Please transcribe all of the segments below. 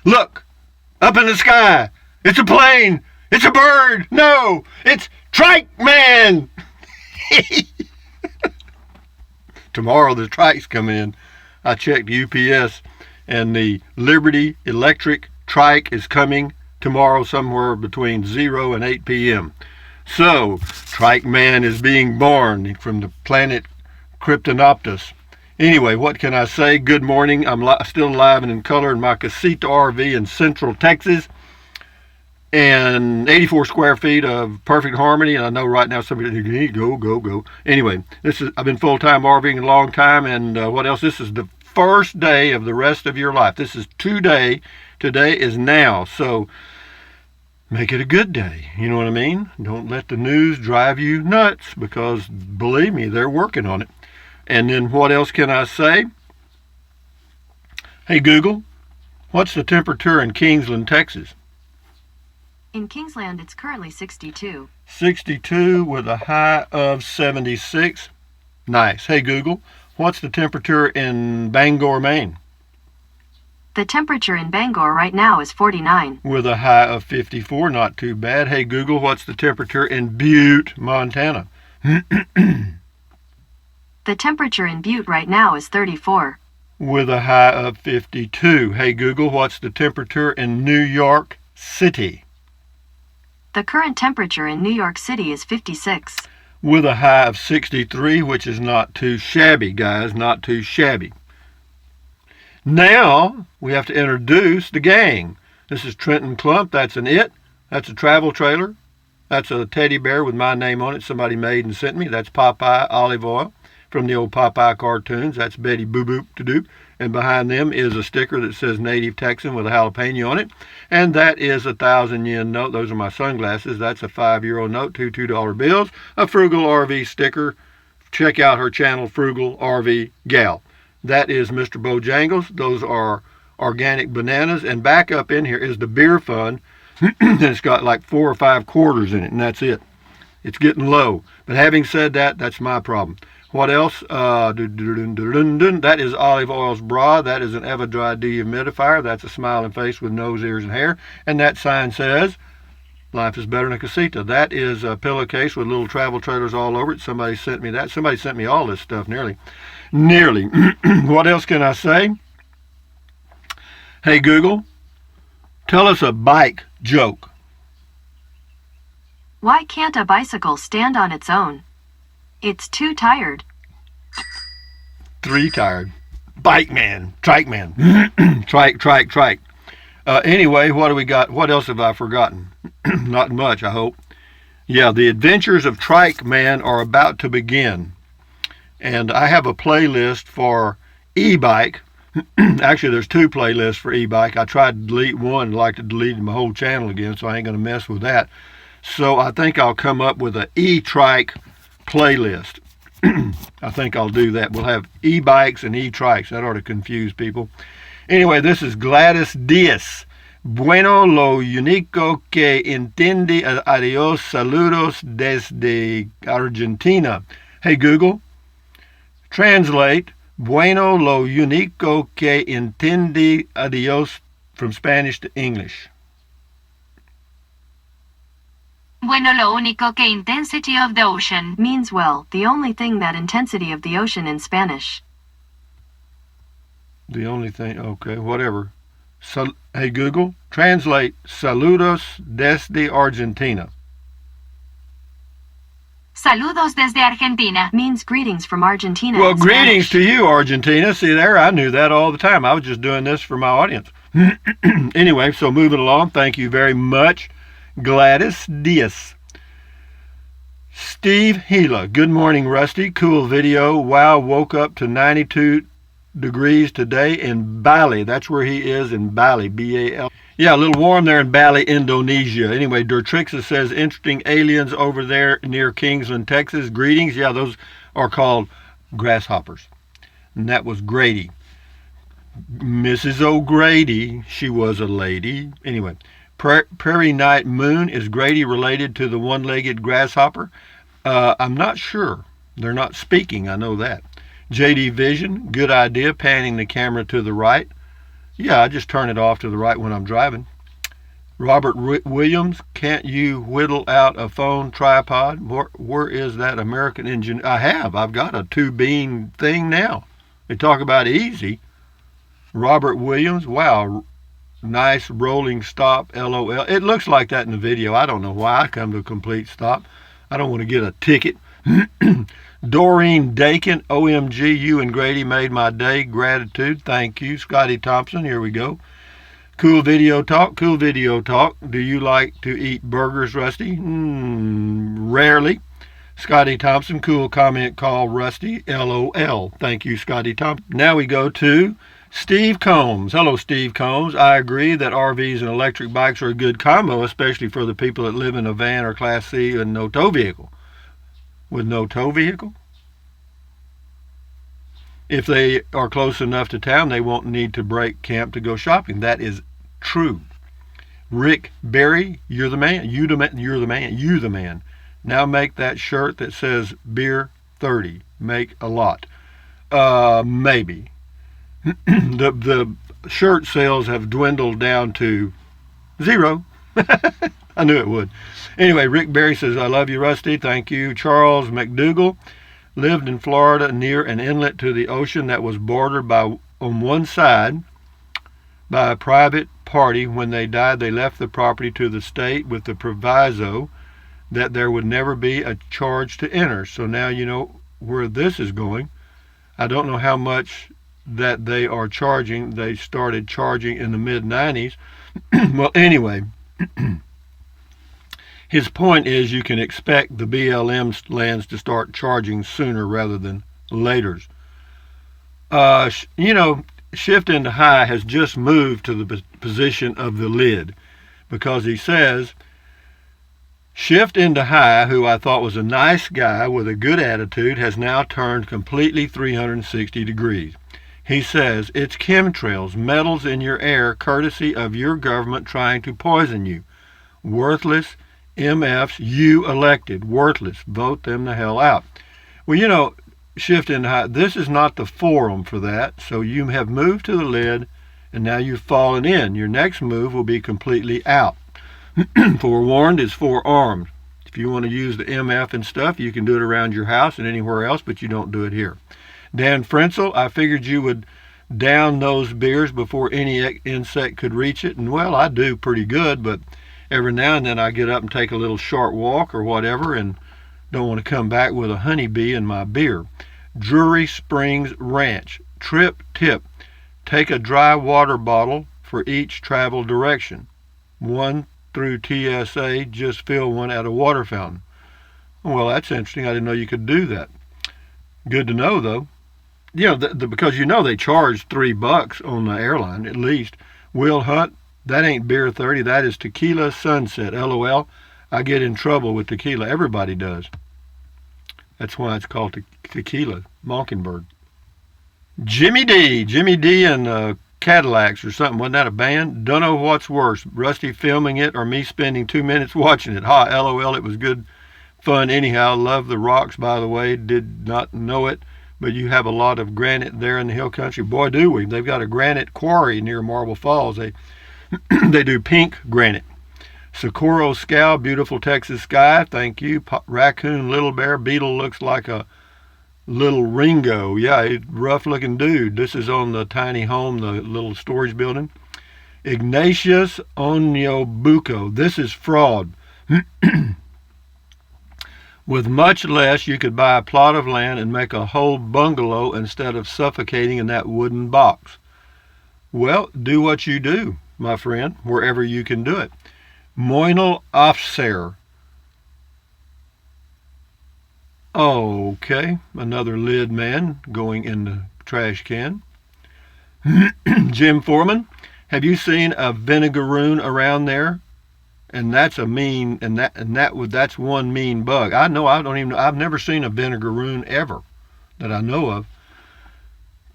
Look, up in the sky. It's a plane. It's a bird. No, it's Trike Man. Tomorrow the trike's coming in. I checked UPS, and the Liberty Electric trike is coming tomorrow somewhere between 0 and 8 p.m. So, Trike Man is being born from the planet Kryptonoptus. Anyway, what can I say? Good morning. I'm still alive and in color in my Casita RV in Central Texas. And 84 square feet of perfect harmony. And I know right now somebody, go. Anyway, I've been full-time RVing a long time. And what else? This is the first day of the rest of your life. This is today. Today is now. So make it a good day. You know what I mean? Don't let the news drive you nuts, because believe me, they're working on it. And then what else can I say? Hey Google, what's the temperature in Kingsland, Texas? In Kingsland, it's currently 62. 62 with a high of 76. Nice. Hey Google, what's the temperature in Bangor, Maine? The temperature in Bangor right now is 49. With a high of 54. Not too bad. Hey Google, what's the temperature in Butte, Montana? The temperature in Butte right now is 34. With a high of 52. Hey Google, what's the temperature in New York City? The current temperature in New York City is 56. With a high of 63, which is not too shabby, guys, not too shabby. Now, we have to introduce the gang. This is Trenton Clump. That's an It. That's a travel trailer. That's a teddy bear with my name on it somebody made and sent me. That's Popeye Olive Oil from the old Popeye cartoons. That's Betty Boop Boop to Doop. And behind them is a sticker that says Native Texan with a jalapeno on it. And that is a 1,000 yen note. Those are my sunglasses. That's a 5-euro note, two $2 bills, a Frugal RV sticker. Check out her channel, Frugal RV Gal. That is Mr. Bojangles. Those are organic bananas. And back up in here is the beer fund. And it's got like 4 or 5 quarters in it, and that's it. It's getting low. But having said that, that's my problem. What else? That is Olive Oil's bra. That is an Evadry dehumidifier. That's a smiling face with nose, ears, and hair. And that sign says, life is better than a casita. That is a pillowcase with little travel trailers all over it. Somebody sent me that. Somebody sent me all this stuff, nearly. What else can I say? Hey, Google, tell us a bike joke. Why can't a bicycle stand on its own? It's too tired. 3 tired. Bike man. Trike man. Trike. Anyway, what do we got? What else have I forgotten? Not much, I hope. Yeah, the adventures of Trike Man are about to begin. And I have a playlist for e-bike. Actually, there's 2 playlists for e-bike. I tried to delete one. I'd like to delete my whole channel again, so I ain't going to mess with that. So I think I'll come up with an e-trike playlist. I think I'll do that. We'll have e-bikes and e-trikes. That ought to confuse people. Anyway, this is Gladys Diaz. Bueno, lo único que entendí. Adiós, saludos desde Argentina. Hey, Google, translate bueno, lo único que entendí. Adiós from Spanish to English. Bueno, lo único que intensity of the ocean means, well, the only thing that intensity of the ocean in Spanish. The only thing, okay, whatever. Hey Google, translate saludos desde Argentina. Saludos desde Argentina means greetings from Argentina. Well, greetings to you, Argentina. See there, I knew that all the time. I was just doing this for my audience. Anyway, so moving along, thank you very much, Gladys Diaz. Steve Gila, good morning, Rusty. Cool video. Wow, woke up to 92 degrees today in Bali. That's where he is, in Bali, B-A-L. Yeah, a little warm there in Bali, Indonesia. Anyway, Dertrixa says, interesting aliens over there near Kingsland, Texas. Greetings. Yeah, those are called grasshoppers. And that was Grady. Mrs. O'Grady, she was a lady. Anyway, Prairie Night Moon, is Grady related to the one-legged grasshopper? I'm not sure. They're not speaking, I know that. JD Vision, good idea, panning the camera to the right. Yeah, I just turn it off to the right when I'm driving. Robert Williams, can't you whittle out a phone tripod? Where is that American engine? I've got a 2-bean thing now. They talk about easy. Robert Williams, wow, nice rolling stop, LOL. It looks like that in the video. I don't know why I come to a complete stop. I don't want to get a ticket. Doreen Dakin, OMG, you and Grady made my day. Gratitude, thank you. Scotty Thompson, here we go. Cool video talk. Do you like to eat burgers, Rusty? Rarely. Scotty Thompson, cool comment, call Rusty, LOL. Thank you, Scotty Thompson. Now we go to Steve Combs. Hello, Steve Combs. I agree that RVs and electric bikes are a good combo, especially for the people that live in a van or Class C and no tow vehicle. With no tow vehicle? If they are close enough to town, they won't need to break camp to go shopping. That is true. Rick Berry, you're the man. You're the man. Now make that shirt that says beer 30. Make a lot. Maybe. The shirt sales have dwindled down to 0. I knew it would. Anyway, Rick Berry says, I love you, Rusty. Thank you. Charles McDougall lived in Florida near an inlet to the ocean that was bordered by, on one side, by a private party. When they died, they left the property to the state with the proviso that there would never be a charge to enter. So now you know where this is going. I don't know how much that they are charging. They started charging in the mid-90s. Well, anyway, his point is you can expect the BLM lands to start charging sooner rather than later. Shift into High has just moved to the position of the lid because he says, Shift into High, who I thought was a nice guy with a good attitude, has now turned completely 360 degrees. He says, it's chemtrails, metals in your air, courtesy of your government trying to poison you. Worthless MFs you elected. Worthless. Vote them the hell out. Well, Shift into High, this is not the forum for that, so you have moved to the lid, and now you've fallen in. Your next move will be completely out. Forewarned is forearmed. If you want to use the MF and stuff, you can do it around your house and anywhere else, but you don't do it here. Dan Frenzel, I figured you would down those beers before any insect could reach it, and well, I do pretty good, but every now and then I get up and take a little short walk or whatever and don't want to come back with a honeybee in my beer. Drury Springs Ranch. Trip tip. Take a dry water bottle for each travel direction. One through TSA, just fill one at a water fountain. Well, that's interesting. I didn't know you could do that. Good to know, though. Because they charge $3 on the airline, at least. Will Hunt, that ain't beer 30, that is tequila sunset. LOL. I get in trouble with tequila. Everybody does. That's why it's called tequila, Mockingbird. Jimmy D and Cadillacs or something. Wasn't that a band? Don't know what's worse, Rusty filming it or me spending 2 minutes watching it. Ha, LOL, it was good fun anyhow. Love the rocks, by the way. Did not know it, but you have a lot of granite there in the hill country. Boy, do we. They've got a granite quarry near Marble Falls. They do pink granite. Socorro Scow, beautiful Texas sky. Thank you. Raccoon, Little Bear, Beetle looks like a little Ringo. Yeah, rough looking dude. This is on the tiny home, the little storage building. Ignatius Onyobuco. This is fraud. With much less, you could buy a plot of land and make a whole bungalow instead of suffocating in that wooden box. Well, do what you do, my friend, wherever you can do it. Moinel Officer. Okay, another lid man going in the trash can. Jim Foreman, have you seen a vinegaroon around there? And that's a mean, that's one mean bug. I know, I've never seen a vinegaroon ever that I know of.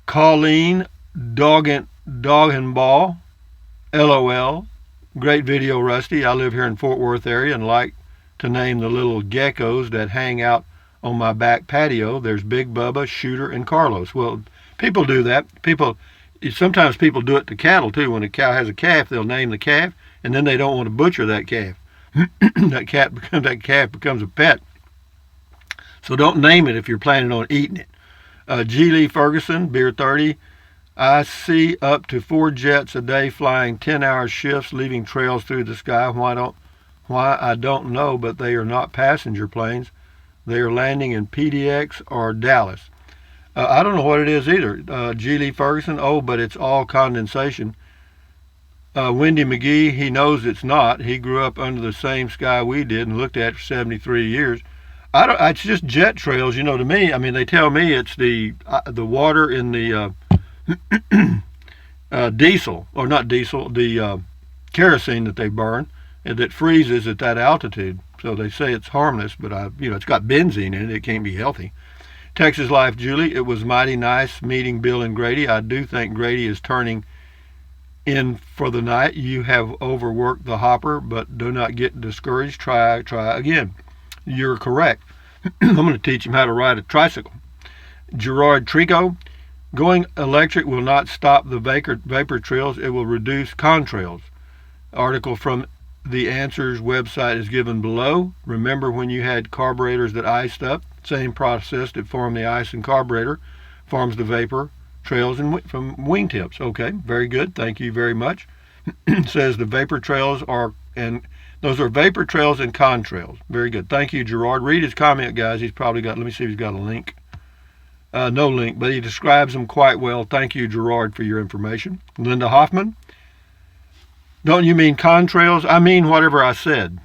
Colleen Doggenball, LOL. Great video, Rusty. I live here in Fort Worth area and like to name the little geckos that hang out on my back patio. There's Big Bubba, Shooter, and Carlos. Well, people do that. sometimes people do it to cattle too. When a cow has a calf, they'll name the calf, and then they don't want to butcher that calf. that calf becomes a pet. So don't name it if you're planning on eating it. G. Lee Ferguson, Beer 30. I see up to 4 jets a day flying 10-hour shifts, leaving trails through the sky. Why I don't know, but they are not passenger planes. They are landing in PDX or Dallas. I don't know what it is either. G. Lee Ferguson, but it's all condensation. Wendy McGee, he knows it's not. He grew up under the same sky we did and looked at it for 73 years. It's just jet trails, to me. I mean, they tell me it's the water in the diesel, or not diesel, the kerosene that they burn, and that freezes at that altitude. So they say it's harmless, but it's got benzene in it. It can't be healthy. Texas Life Julie, it was mighty nice meeting Bill and Grady. I do think Grady is turning in for the night. You have overworked the hopper, but do not get discouraged. Try again. You're correct. I'm going to teach him how to ride a tricycle. Gerard Trico, going electric will not stop the vapor trails. It will reduce contrails. Article from the Answers website is given below. Remember when you had carburetors that iced up? Same process that formed the ice and carburetor forms the vapor trails from wingtips. Okay, very good. Thank you very much. Says the vapor trails those are vapor trails and contrails. Very good. Thank you, Gerard. Read his comment, guys. He's probably got, let me see if he's got a link. No link, but he describes them quite well. Thank you, Gerard, for your information. Linda Hoffman. Don't you mean contrails? I mean whatever I said.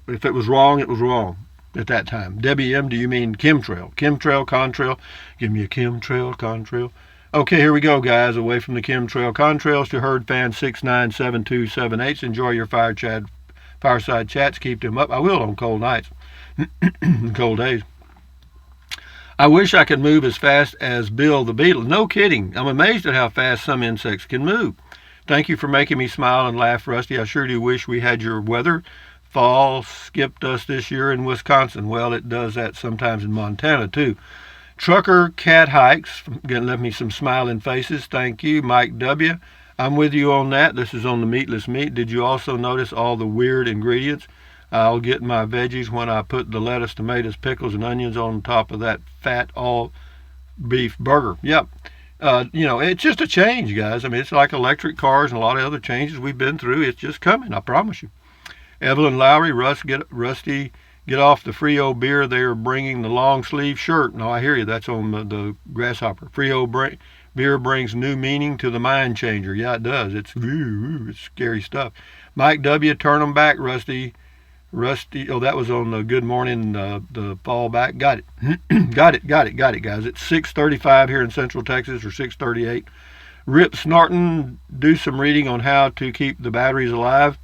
If it was wrong, it was wrong at that time. Debbie M., do you mean chemtrail? Chemtrail, contrail? Give me a chemtrail, contrail. Okay, here we go, guys. Away from the chemtrail contrails to Herd Fan 697278. Enjoy your fireside chats. Keep them up. I will on cold nights, cold days. I wish I could move as fast as Bill the Beetle. No kidding. I'm amazed at how fast some insects can move. Thank you for making me smile and laugh, Rusty. I sure do wish we had your weather. Fall skipped us this year in Wisconsin. Well, it does that sometimes in Montana, too. Trucker Cat Hikes, left me some smiling faces. Thank you. Mike W., I'm with you on that. This is on the meatless meat. Did you also notice all the weird ingredients? I'll get my veggies when I put the lettuce, tomatoes, pickles, and onions on top of that fat all-beef burger. Yep. It's just a change, guys. I mean, it's like electric cars and a lot of other changes we've been through. It's just coming, I promise you. Evelyn Lowry, Rusty, get off the Frio beer. They're bringing the long sleeve shirt. No, I hear you. That's on the Grasshopper. Frio beer brings new meaning to the mind changer. Yeah, it does. It's scary stuff. Mike W., turn them back, Rusty. That was on the Good Morning, the fallback. Got it. got it, guys. It's 6:35 here in Central Texas, or 6:38. Rip Snorton, do some reading on how to keep the batteries alive.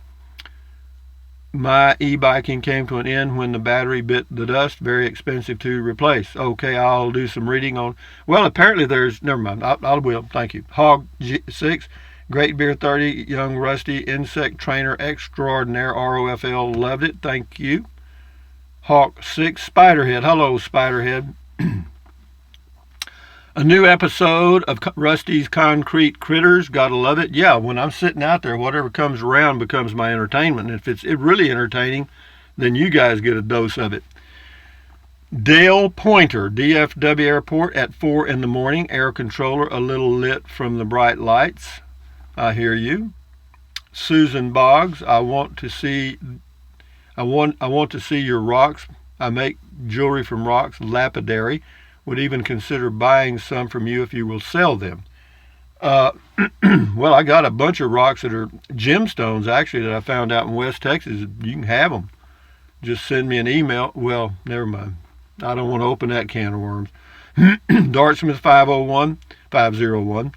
My e-biking came to an end when the battery bit the dust. Very expensive to replace. Okay, I'll do some reading on... Well, apparently there's... Never mind. I will. Thank you. Hog 6, Great Beer 30, Young Rusty, Insect Trainer Extraordinaire, ROFL. Loved it. Thank you. Hawk 6, Spiderhead. Hello, Spiderhead. A new episode of Rusty's Concrete Critters. Gotta love it. Yeah, when I'm sitting out there, whatever comes around becomes my entertainment. And if it's really entertaining, then you guys get a dose of it. Dale Pointer, DFW Airport at 4 in the morning. Air controller a little lit from the bright lights. I hear you. Susan Boggs, I want to see your rocks. I make jewelry from rocks, lapidary. Would even consider buying some from you if you will sell them. Well, I got a bunch of rocks that are gemstones, actually, that I found out in West Texas. You can have them. Just send me an email. Well, never mind. I don't want to open that can of worms. Dartsmith 501.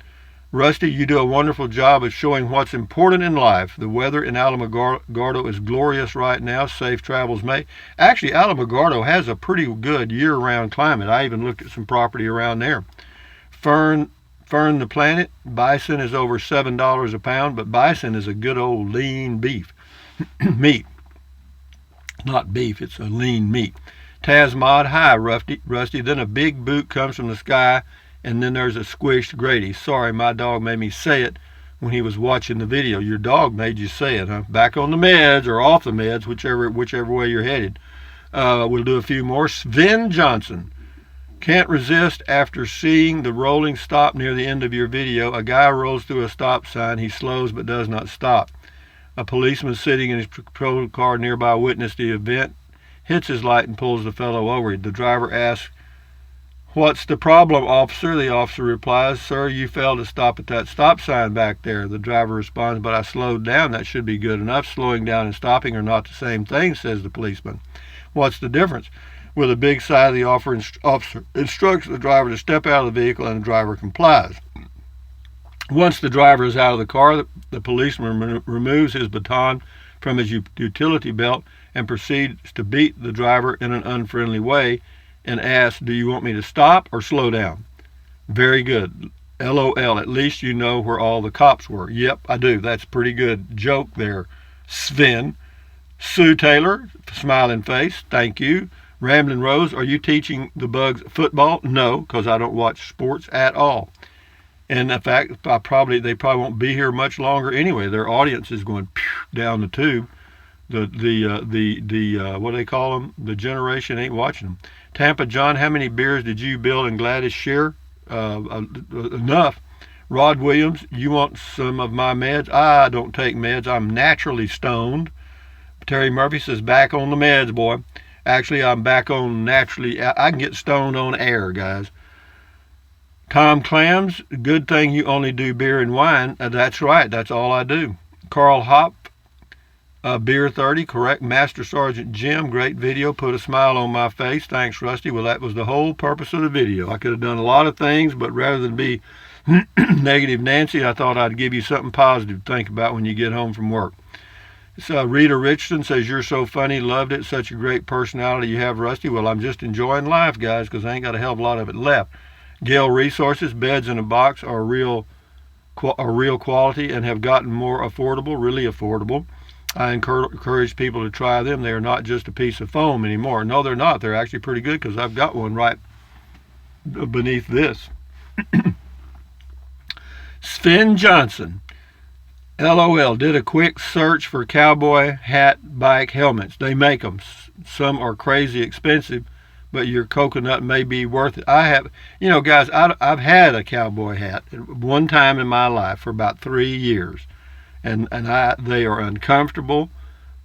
Rusty, you do a wonderful job of showing what's important in life. The weather in Alamogordo is glorious right now. Safe travels may. Actually, Alamogordo has a pretty good year-round climate. I even looked at some property around there. Fern the Planet, bison is over $7 a pound, but bison is a good old lean beef. Meat. Not beef, it's a lean meat. Taz Mod, hi, Rusty. Then a big boot comes from the sky And then there's a squished Grady. Sorry, my dog made me say it when he was watching the video. Your dog made you say it, huh? Back on the meds or off the meds, whichever way you're headed. We'll do a few more. Sven Johnson. Can't resist after seeing the rolling stop near the end of your video. A guy rolls through a stop sign. He slows but does not stop. A policeman sitting in his patrol car nearby witnessed the event, hits his light and pulls the fellow over. The driver asks, "What's the problem, officer?" The officer replies, "Sir, you failed to stop at that stop sign back there." The driver responds, "But I slowed down. That should be good enough. Slowing down and stopping are not the same thing," says the policeman. "What's the difference?" With a big sigh, the officer instructs the driver to step out of the vehicle, and the driver complies. Once the driver is out of the car, the policeman removes his baton from his utility belt and proceeds to beat the driver in an unfriendly way and asks, "Do you want me to stop or slow down?" "Very good. LOL, at least you know where all the cops were." "Yep, I do." That's pretty good joke there, Sven. Sue Taylor, smiling face, "Thank you." Ramblin' Rose, "Are you teaching the bugs football?" "No, because I don't watch sports at all. And in fact, they probably won't be here much longer anyway. Their audience is going down the tube. The what do they call them? The generation ain't watching them. Tampa John, "How many beers did you, Bill, and Gladys share?" Enough. Rod Williams, "You want some of my meds?" "I don't take meds. I'm naturally stoned." Terry Murphy says, "Back on the meds, boy." Actually, I'm back on naturally. I can get stoned on air, guys. Tom Clams, "Good thing you only do beer and wine." That's right. That's all I do. Carl Hop, Beer 30, correct. Master Sergeant Jim, "Great video. Put a smile on my face. Thanks, Rusty." Well, that was the whole purpose of the video. I could have done a lot of things, but rather than be negative Nancy, I thought I'd give you something positive to think about when you get home from work. So Rita Richardson says, "You're so funny. Loved it. Such a great personality you have, Rusty." Well, I'm just enjoying life, guys, because I ain't got a hell of a lot of it left. Gale Resources, "Beds in a box are real quality and have gotten more affordable, really affordable. I encourage people to try them. They are not just a piece of foam anymore." No, they're not. They're actually pretty good, because I've got one right beneath this. Sven Johnson, LOL, "Did a quick search for cowboy hat bike helmets. They make them. Some are crazy expensive, but your coconut may be worth it." I have, guys, I've had a cowboy hat one time in my life for about 3 years, and they are uncomfortable.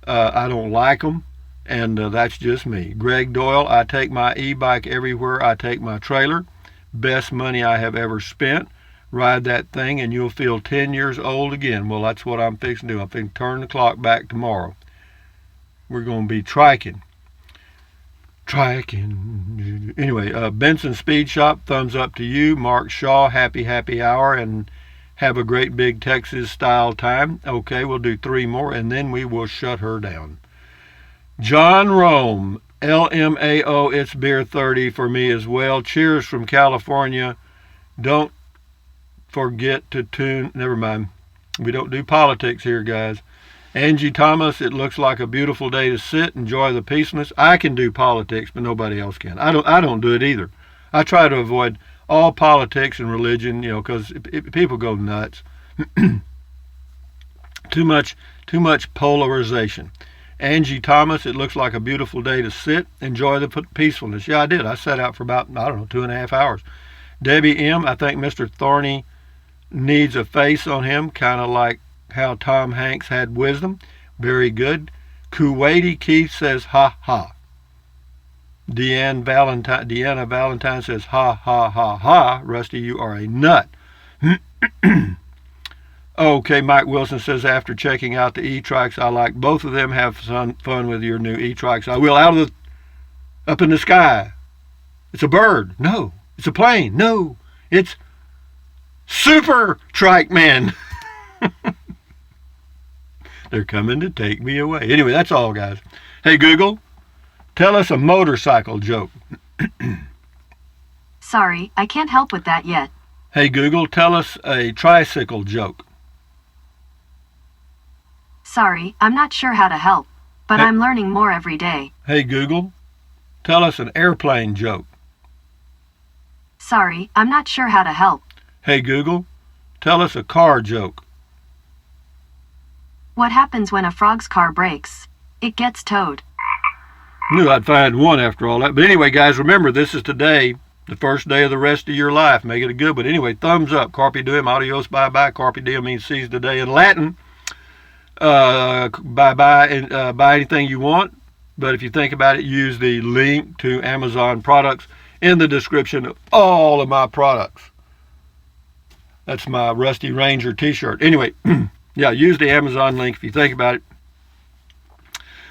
I don't like them, and that's just me. Greg Doyle, "I take my e-bike everywhere I take my trailer. Best money I have ever spent. Ride that thing and you'll feel 10 years old again." Well, that's what I'm fixing to do. I'm fixing to turn the clock back tomorrow. We're going to be triking. Anyway, Benson Speed Shop, thumbs up to you. Mark Shaw, happy hour, and have a great big Texas style time. Okay, we'll do 3 more and then we will shut her down. John Rome, LMAO, "It's beer 30 for me as well. Cheers from California. Don't forget to tune." Never mind. We don't do politics here, guys. Angie Thomas, "It looks like a beautiful day to sit, enjoy the peacefulness." I can do politics, but nobody else can. I don't do it either. I try to avoid all politics and religion, because people go nuts. Too much polarization. Angie Thomas, "It looks like a beautiful day to sit, enjoy the peacefulness." Yeah, I did. I sat out for about, 2.5 hours. Debbie M, "I think Mr. Thorny needs a face on him, kind of like how Tom Hanks had wisdom." Very good. Kuwaiti Keith says, "Ha ha." Deanna Valentine says, "Ha ha ha ha. Rusty, you are a nut." Okay, Mike Wilson says, "After checking out the e-trikes, I like both of them. Have fun with your new e-trikes." I will. Up in the sky. It's a bird. No. It's a plane. No. It's Super Trike Man. They're coming to take me away. Anyway, that's all, guys. Hey, Google, tell us a motorcycle joke. Sorry, I can't help with that yet. Hey, Google, tell us a tricycle joke. Sorry, I'm not sure how to help, but I'm learning more every day. Hey, Google, tell us an airplane joke. Sorry, I'm not sure how to help. Hey Google, tell us a car joke. What happens when a frog's car breaks? It gets towed. Knew I'd find one after all that. But anyway, guys, remember, this is today, the first day of the rest of your life. Make it a good one. Anyway, thumbs up. Carpe diem, adios, bye-bye. Carpe diem means seize the day in Latin. Bye-bye, and buy anything you want. But if you think about it, use the link to Amazon products in the description of all of my products. That's my Rusty Ranger t-shirt. Anyway, yeah, use the Amazon link if you think about it.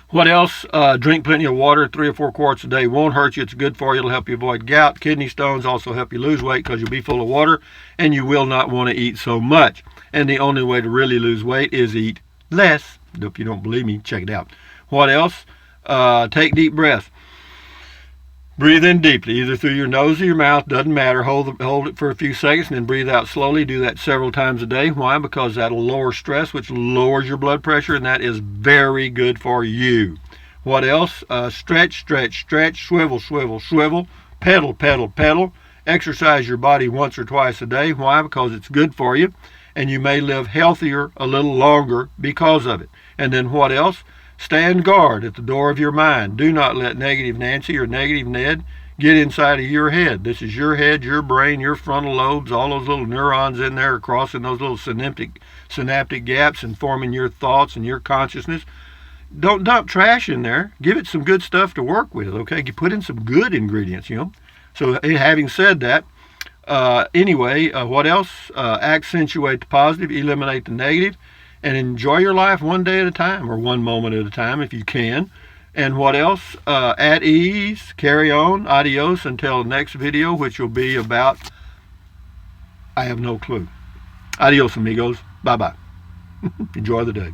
What else? Drink plenty of water. 3 or 4 quarts a day won't hurt you. It's good for you. It'll help you avoid gout. Kidney stones also help you lose weight because you'll be full of water and you will not want to eat so much. And the only way to really lose weight is eat less. If you don't believe me, check it out. What else? Take deep breaths. Breathe in deeply, either through your nose or your mouth, doesn't matter. Hold it for a few seconds and then breathe out slowly. Do that several times a day. Why? Because that'll lower stress, which lowers your blood pressure, and that is very good for you. What else? Stretch, stretch, stretch, swivel, swivel, swivel, pedal, pedal, pedal. Exercise your body once or twice a day. Why? Because it's good for you, and you may live healthier a little longer because of it. And then what else? Stand guard at the door of your mind. Do not let negative Nancy or negative Ned get inside of your head. This is your head, your brain, your frontal lobes, all those little neurons in there are crossing those little synaptic gaps and forming your thoughts and your consciousness. Don't dump trash in there. Give it some good stuff to work with, okay? You put in some good ingredients, you know. So having said that, anyway, what else? Accentuate the positive, eliminate the negative. And enjoy your life one day at a time, or one moment at a time if you can. And what else? At ease, carry on, adios, until the next video, which will be about, I have no clue. Adios, amigos. Bye-bye. Enjoy the day.